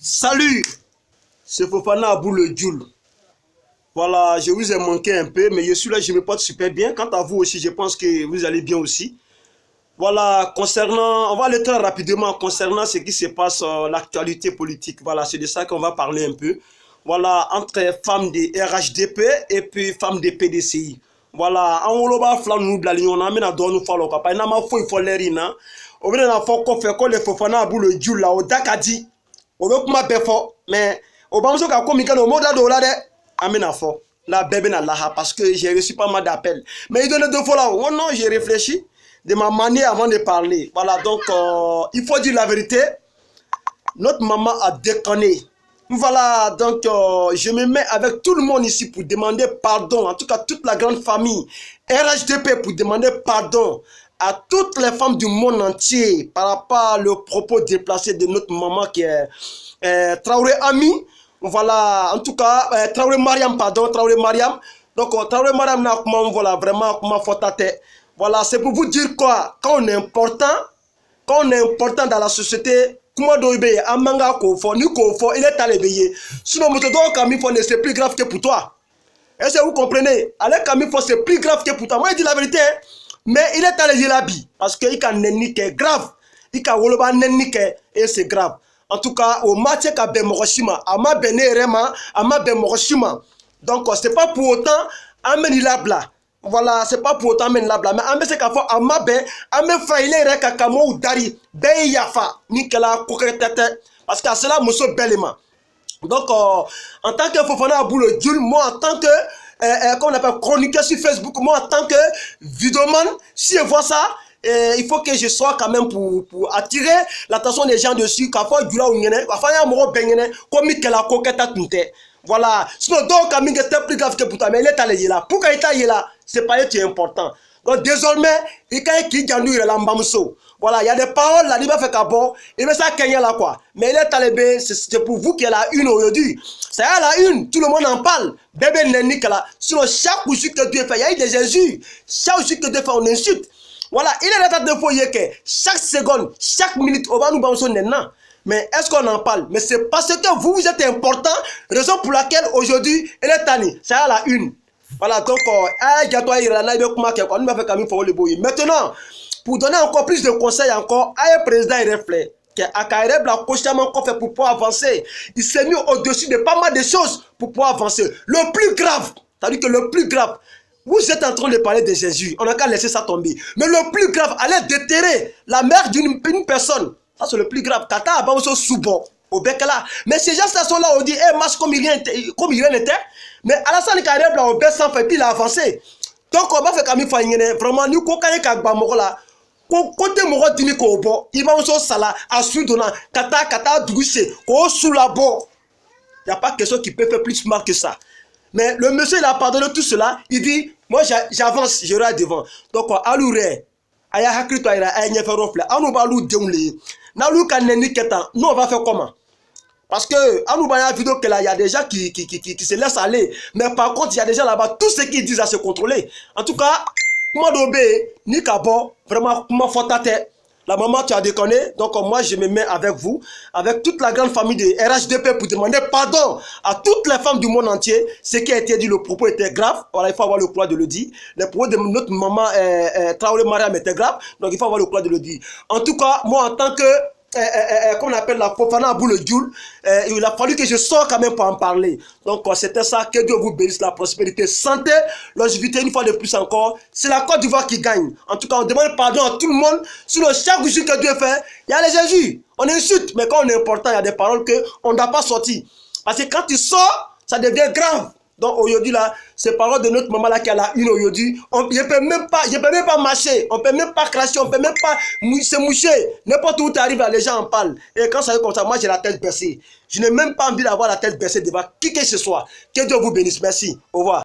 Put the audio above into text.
Salut, c'est Fofana Abou le Djoul. Voilà, je vous ai manqué un peu, mais je suis là, je me porte super bien. Quant à vous aussi, je pense que vous allez bien aussi. Voilà, concernant, on va aller très rapidement concernant ce qui se passe, l'actualité politique. Voilà, c'est de ça qu'on va parler un peu. Voilà, entre femmes de RHDP et puis femmes de PDCI. Voilà, en woloba flan nous bla lion on na do nous follow papa na ma foi foleri na. O bena na fo ko fe ko le Fofana Abou le Djoul là o dakadi. O be kuma be fo, mais o ba so ka ko mi kan o moda do la de amena fo. La bébé na laha parce que j'ai reçu pas mal d'appels. Mais il donne deux fois là. Oh non, j'ai réfléchi de ma manière avant de parler. Voilà, donc il faut dire la vérité. Notre maman a déconné. Voilà, donc je me mets avec tout le monde ici pour demander pardon. En tout cas, toute la grande famille RHDP pour demander pardon à toutes les femmes du monde entier par rapport au propos déplacé de notre maman qui est Traoré Ami. Voilà, en tout cas, Traoré Mariam, pardon, Traoré Mariam. Donc, Traoré Mariam n'a comment, voilà, vraiment, comment faut tâter. Voilà, c'est pour vous dire quoi, quand on est important dans la société, comment doit obéir, un manga kofo, ni kofo, il est allé veiller. Sinon, monsieur donc, Camille Fone, c'est plus grave que pour toi. Est-ce que vous comprenez? Allez, Camille Fone, c'est plus grave que pour toi. Moi, je dis la vérité, mais il est allé l'habit, parce qu'il a nenni qui est grave. Il a woloba nenni et c'est grave. En tout cas, au match qu'a ben Moroshima, ama benerema, ama ben Moroshima. Donc, c'est pas pour autant amener la bla. Voilà, c'est pas pour autant amener la bla. Mais amener ce qu'a fait ama ben, amener faille reka kamo ou dari, ben yafa, ni kela koketete. Parce que cela, monsieur Belema. Donc, en tant que Fofana Abou le Djoul, moi, en tant que, comme on appelle, chroniqueur sur Facebook, moi, en tant que vidéoman, si je vois ça, il faut que je sois quand même pour attirer l'attention des gens dessus. Voilà. Sinon, donc, Camille était plus grave que pour toi, mais il est allé là. Pourquoi il est allé là? C'est pas qui est important. Donc, désormais, il y a qui gagne là, voilà, il y a des paroles là, il va faire bon, il va ça Kenya là quoi. Mais il est allé, c'est pour vous qu'il y a la une aujourd'hui. C'est à la une, tout le monde en parle. Bébé n'est là. Sinon, chaque outil que Dieu fait, il y a eu des injures. Chaque outil que Dieu fait, on insulte. Voilà, il est là de foyer que chaque seconde, chaque minute, on va nous balancer maintenant. Mais est-ce qu'on en parle? Mais c'est parce que vous êtes important, raison pour laquelle aujourd'hui, il est tanné. C'est à la une. Voilà, donc, maintenant, pour donner encore plus de conseils encore, à un président il réfléchit. Akaireb l'a consciemment fait pour pouvoir avancer. Il s'est mis au-dessus de pas mal de choses pour pouvoir avancer. Le plus grave, c'est-à-dire que le plus grave, vous êtes en train de parler de Jésus, on n'a qu'à laisser ça tomber. Mais le plus grave, allez déterrer la mère d'une personne. Ça c'est le plus grave. Kata a pas souvent au bec là. Mais ces gens-là sont là, on dit, eh, match comme il rien n'était. Mais Alassane Kaireb là, au bec sans fait, puis il a avancé. Donc on va faire comme il faut vraiment, nous, quand il y a un là, côté moro dimi ko bo, il va aussi sala, à Sudona, kata douché, ko sous la bo. Il n'y a pas quelque chose qui peut faire plus mal que ça. Mais le monsieur, il a pardonné tout cela. Il dit, moi j'avance, je regarde devant. Donc, aloure, aya hakrito aya aya ferofle, anu balu deunle. Nalu kaneni ketan, nous on va faire comment? Parce que, anu baya vidéo que là, il y a des gens qui se laissent aller. Mais par contre, il y a des gens là-bas, tout ce qu'ils disent à se contrôler. En tout cas, comment d'obé, ni kabo, vraiment, comment faut tâter. La maman, tu as déconné, donc moi je me mets avec vous, avec toute la grande famille de RHDP pour demander pardon à toutes les femmes du monde entier. Ce qui a été dit, le propos était grave, voilà, il faut avoir le courage de le dire. Le propos de notre maman Traoré Mariam était grave, donc il faut avoir le courage de le dire. En tout cas, moi en tant que, comme on appelle la Fofana Abou le Djoul, il a fallu que je sorte quand même pour en parler. Donc c'était ça, que Dieu vous bénisse, la prospérité, santé, longévité une fois de plus encore. C'est la Côte d'Ivoire qui gagne. En tout cas, on demande pardon à tout le monde. Sur chaque jour que Dieu fait, il y a les injures. On insulte, mais quand on est important, il y a des paroles qu'on ne doit pas sortir. Parce que quand tu sors, ça devient grave. Donc aujourd'hui là, ces paroles de notre maman là qui a la une aujourd'hui, je ne peux même pas marcher, on ne peut même pas cracher, on ne peut même pas se moucher. N'importe où tu arrives là, les gens en parlent. Et quand ça est comme ça, moi j'ai la tête baissée. Je n'ai même pas envie d'avoir la tête baissée devant qui que ce soit. Que Dieu vous bénisse. Merci. Au revoir.